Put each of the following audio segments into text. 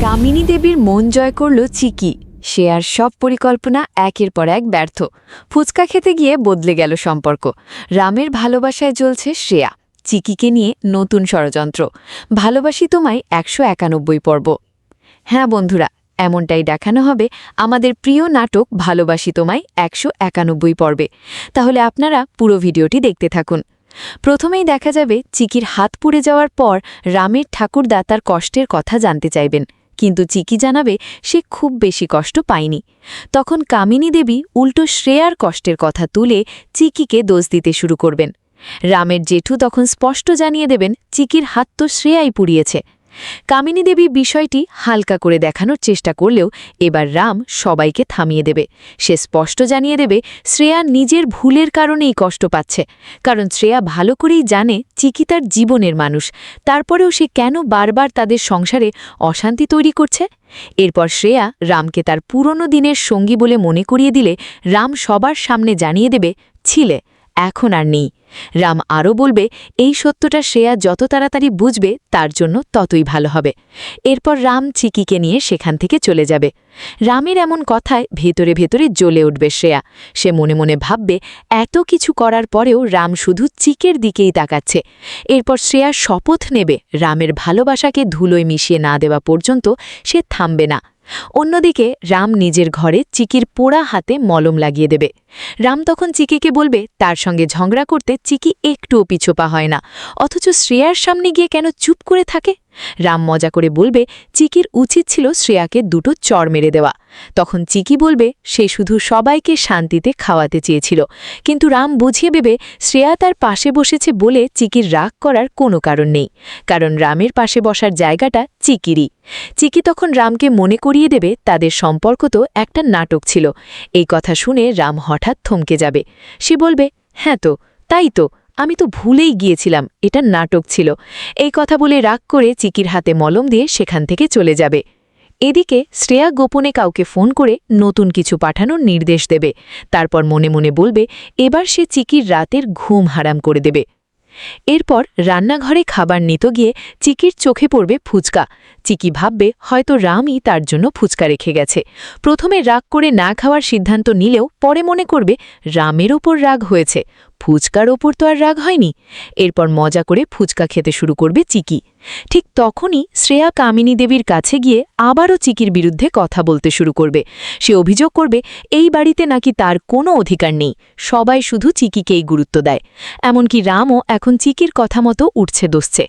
কামিনী দেবীর মন জয় করল চিকি। সে আর সব পরিকল্পনা একের পর এক ব্যর্থ। ফুচকা খেতে গিয়ে বদলে গেল সম্পর্ক। রামের ভালোবাসায় জ্বলছে শ্রেয়া। চিকিকে নিয়ে নতুন ষড়যন্ত্র। ভালোবাসি তোমায় ১৯১ পর্ব। হ্যাঁ বন্ধুরা, এমনটাই দেখানো হবে আমাদের প্রিয় নাটক ভালোবাসি তোমায় ১৯১ পর্বে। তাহলে আপনারা পুরো ভিডিওটি দেখতে থাকুন। প্রথমেই দেখা যাবে চিকির হাত পুড়ে যাওয়ার পর রামের ঠাকুরদা তার কষ্টের কথা জানতে চাইবেন, কিন্তু চিকি জানাবে সে খুব বেশি কষ্ট পায়নি। তখন কামিনী দেবী উল্টো শ্রেয়ার কষ্টের কথা তুলে চিকিকে দোষ দিতে শুরু করবেন। রামের জেঠু তখন স্পষ্ট জানিয়ে দেবেন চিকির হাত তো শ্রেয়াই পুড়িয়েছে। কামিনী দেবী বিষয়টি হালকা করে দেখানোর চেষ্টা করলেও এবার রাম সবাইকে থামিয়ে দেবে। সে স্পষ্ট জানিয়ে দেবে শ্রেয়া নিজের ভুলের কারণেই কষ্ট পাচ্ছে, কারণ শ্রেয়া ভালো করেই জানে চিকি তার জীবনের মানুষ। তারপরেও সে কেন বারবার তাদের সংসারে অশান্তি তৈরি করছে। এরপর শ্রেয়া রামকে তার পুরনো দিনের সঙ্গী বলে মনে করিয়ে দিলে রাম সবার সামনে জানিয়ে দেবে ছিলে, এখন আর নেই। রাম আরও বলবে এই সত্যটা শ্রেয়া যত তাড়াতাড়ি বুঝবে তার জন্য ততই ভালো হবে। এরপর রাম চিকিকে নিয়ে সেখান থেকে চলে যাবে। রামের এমন কথায় ভেতরে ভেতরে জ্বলে উঠবে শ্রেয়া। সে মনে মনে ভাববে এত কিছু করার পরেও রাম শুধু চিকের দিকেই তাকাচ্ছে। এরপর শ্রেয়া শপথ নেবে রামের ভালোবাসাকে ধুলোয় মিশিয়ে না দেওয়া পর্যন্ত সে থামবে না। অন্যদিকে রাম নিজের ঘরে চিকির পোড়া হাতে মলম লাগিয়ে দেবে। রাম তখন চিকিকে বলবে তার সঙ্গে ঝগড়া করতে চিকি একটুও পিছোপা হয় না, অথচ শ্রেয়ার সামনে গিয়ে কেন চুপ করে থাকে। রাম মজা করে বলবে চিকির উচিত ছিল শ্রেয়াকে দুটো চড় মেরে দেওয়া। তখন চিকি বলবে সে শুধু সবাইকে শান্তিতে খাওয়াতে চেয়েছিল, কিন্তু রাম বুঝিয়ে দেবে শ্রেয়া তার পাশে বসেছে বলে চিকির রাগ করার কোনো কারণ নেই, কারণ রামের পাশে বসার জায়গাটা চিকিরই। চিকি তখন রামকে মনে করিয়ে দেবে তাদের সম্পর্ক তো একটা নাটক ছিল। এই কথা শুনে রাম হঠাৎ থমকে যাবে। সে বলবে হ্যাঁ তো, তাই তো, আমি তো ভুলেই গিয়েছিলাম, এটা নাটক ছিল। এই কথা বলে রাগ করে চিকির হাতে মলম দিয়ে সেখান থেকে চলে যাবে। এদিকে শ্রেয়া গোপনে কাউকে ফোন করে নতুন কিছু পাঠানোর নির্দেশ দেবে। তারপর মনে মনে বলবে এবার সে চিকির রাতের ঘুম হারাম করে দেবে। এরপর রান্নাঘরে খাবার নিতে গিয়ে চিকির চোখে পড়বে ফুচকা। চিকি ভাববে হয়তো রামই তার জন্য ফুচকা রেখে গেছে। প্রথমে রাগ করে না খাওয়ার সিদ্ধান্ত নিলেও পরে মনে করবে রামের ওপর রাগ হয়েছে, ফুচকার ওপর তো আর রাগ হয়নি। এরপর মজা করে ফুচকা খেতে শুরু করবে চিকি। ঠিক তখনই শ্রেয়া কামিনী দেবীর কাছে গিয়ে আবারও চিকির বিরুদ্ধে কথা বলতে শুরু করবে। সে অভিযোগ করবে এই বাড়িতে নাকি তার কোনো অধিকার নেই, সবাই শুধু চিকিকেই গুরুত্ব দেয়। এমনকি রামও এখন চিকির কথা মতো উঠছে দোষছে।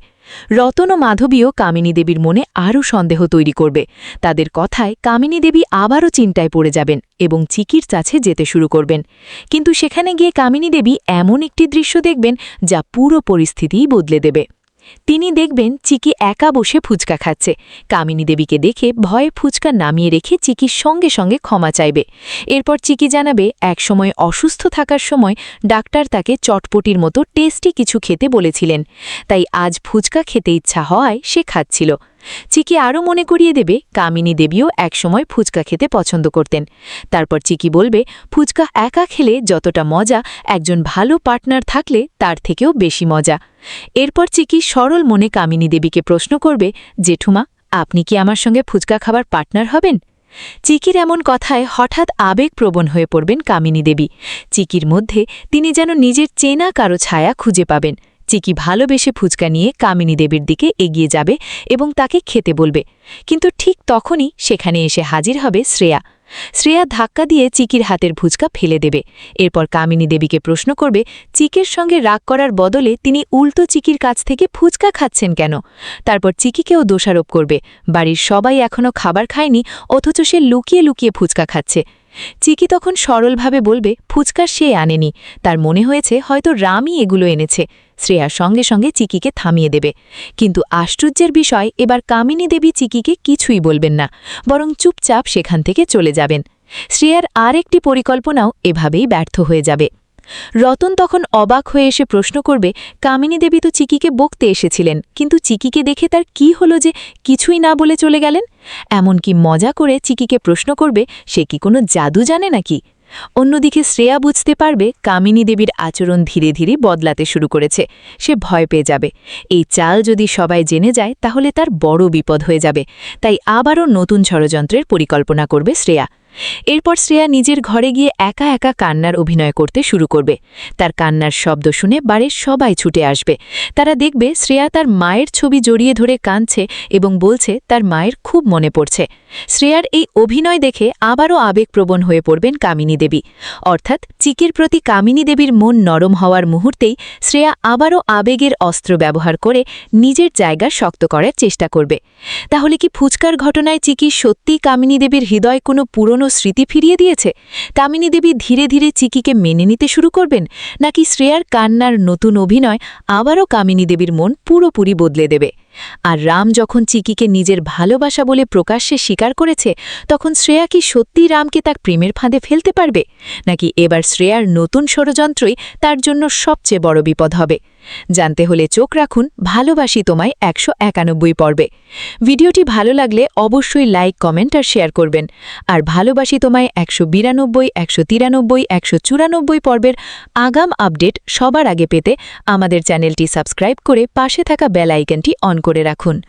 রতন ও মাধবীও কামিনী দেবীর মনে আরও সন্দেহ তৈরি করবে। তাদের কথায় কামিনী দেবী আবারও চিন্তায় পড়ে যাবেন এবং চিকির কাছে যেতে শুরু করবেন। কিন্তু সেখানে গিয়ে কামিনী দেবী এমন একটি দৃশ্য দেখবেন যা পুরো পরিস্থিতিই বদলে দেবে। তিনি দেখবেন চিকি একা বসে ফুচকা খাচ্ছে। কামিনী দেবীকে দেখে ভয়ে ফুচকা নামিয়ে রেখে চিকির সঙ্গে সঙ্গে ক্ষমা চাইবে। এরপর চিকি জানাবে একসময় অসুস্থ থাকার সময় ডাক্তার তাকে চটপটির মতো টেস্টি কিছু খেতে বলেছিলেন, তাই আজ ফুচকা খেতে ইচ্ছা হওয়ায় সে খাচ্ছিল। চিকি আরও মনে করিয়ে দেবে কামিনী দেবীও একসময় ফুচকা খেতে পছন্দ করতেন। তারপর চিকি বলবে ফুচকা একা খেলে যতটা মজা, একজন ভালো পার্টনার থাকলে তার থেকেও বেশি মজা। এরপর চিকি সরল মনে কামিনী দেবীকে প্রশ্ন করবে জেঠুমা, আপনি কি আমার সঙ্গে ফুচকা খাবার পার্টনার হবেন? চিকির এমন কথায় হঠাৎ আবেগপ্রবণ হয়ে পড়বেন কামিনী দেবী। চিকির মধ্যে তিনি যেন নিজের চেনা কারো ছায়া খুঁজে পাবেন। চিকি ভালোবেসে ফুচকা নিয়ে কামিনী দেবীর দিকে এগিয়ে যাবে এবং তাকে খেতে বলবে, কিন্তু ঠিক তখনই সেখানে এসে হাজির হবে শ্রেয়া। শ্রেয়া ধাক্কা দিয়ে চিকির হাতের ফুচকা ফেলে দেবে। এরপর কামিনী দেবীকে প্রশ্ন করবে চিকির সঙ্গে রাগ করার বদলে তিনি উল্টো চিকির কাছ থেকে ফুচকা খাচ্ছেন কেন। তারপর চিকিকেও দোষারোপ করবে বাড়ির সবাই এখনও খাবার খায়নি, অথচ সে লুকিয়ে লুকিয়ে ফুচকা খাচ্ছে। চিকি তখন সরলভাবে বলবে ফুচকা সে আনেনি, তার মনে হয়েছে হয়তো রামই এগুলো এনেছে। শ্রেয়ার সঙ্গে সঙ্গে চিকিকে থামিয়ে দেবে। কিন্তু আশ্চর্যের বিষয় এবার কামিনী দেবী চিকিকে কিছুই বলবেন না, বরং চুপচাপ সেখান থেকে চলে যাবেন। শ্রেয়ার আর একটি পরিকল্পনাও এভাবেই ব্যর্থ হয়ে যাবে। রতন তখন অবাক হয়ে এসে প্রশ্ন করবে কামিনী দেবী তো চিকিকে বকতে এসেছিলেন, কিন্তু চিকিকে দেখে তার কি হলো যে কিছুই না বলে চলে গেলেন। এমনকি মজা করে চিকিকে প্রশ্ন করবে সে কি কোনো জাদু জানে নাকি। অন্যদিকে শ্রেয়া বুঝতে পারবে কামিনী দেবীর আচরণ ধীরে ধীরে বদলাতে শুরু করেছে। সে ভয় পেয়ে যাবে। এই চাল যদি সবাই জেনে যায় তাহলে তার বড় বিপদ হয়ে যাবে। তাই আবারও নতুন ষড়যন্ত্রের পরিকল্পনা করবে শ্রেয়া। এরপর শ্রেয়া নিজের ঘরে গিয়ে একা একা কান্নার অভিনয় করতে শুরু করবে। তার কান্নার শব্দ শুনে বাড়ির সবাই ছুটে আসবে। তারা দেখবে শ্রেয়া তার মায়ের ছবি জড়িয়ে ধরে কাঁদছে এবং বলছে তার মায়ের খুব মনে পড়ছে। শ্রেয়ার এই অভিনয় দেখে আবারও আবেগপ্রবণ হয়ে পড়বেন কামিনী দেবী। অর্থাৎ চিকির প্রতি কামিনী দেবীর মন নরম হওয়ার মুহূর্তেই শ্রেয়া আবারও আবেগের অস্ত্র ব্যবহার করে নিজের জায়গা শক্ত করার চেষ্টা করবে। তাহলে কি ফুচকার ঘটনায় চিকি সত্যিই কামিনী দেবীর হৃদয় কোনো পুরনো স্মৃতি ফিরিয়ে দিয়েছে? কামিনী দেবী ধীরে ধীরে চিকিকে মেনে নিতে শুরু করবেন, নাকি শ্রেয়ার কান্নার নতুন অভিনয় আবারও কামিনী দেবীর মন পুরোপুরি বদলে দেবে? আর রাম যখন চিকিকে নিজের ভালোবাসা বলে প্রকাশ্যে স্বীকার করেছে, তখন শ্রেয়া কি সত্যিই রামকে তার প্রেমের ফাঁদে ফেলতে পারবে, নাকি এবার শ্রেয়ার নতুন ষড়যন্ত্রই তার জন্য সবচেয়ে বড় বিপদ হবে? জানতে হলে চোখ রাখুন ভালোবাসি তোমায় 191 পর্বে। ভিডিওটি ভালো লাগলে অবশ্যই লাইক, কমেন্ট আর শেয়ার করবেন। আর ভালোবাসি তোমায় 192, 193, 194 পর্বের আগাম আপডেট সবার আগে পেতে আমাদের চ্যানেলটি সাবস্ক্রাইব করে পাশে থাকা বেল আইকনটি অন করে রাখুন।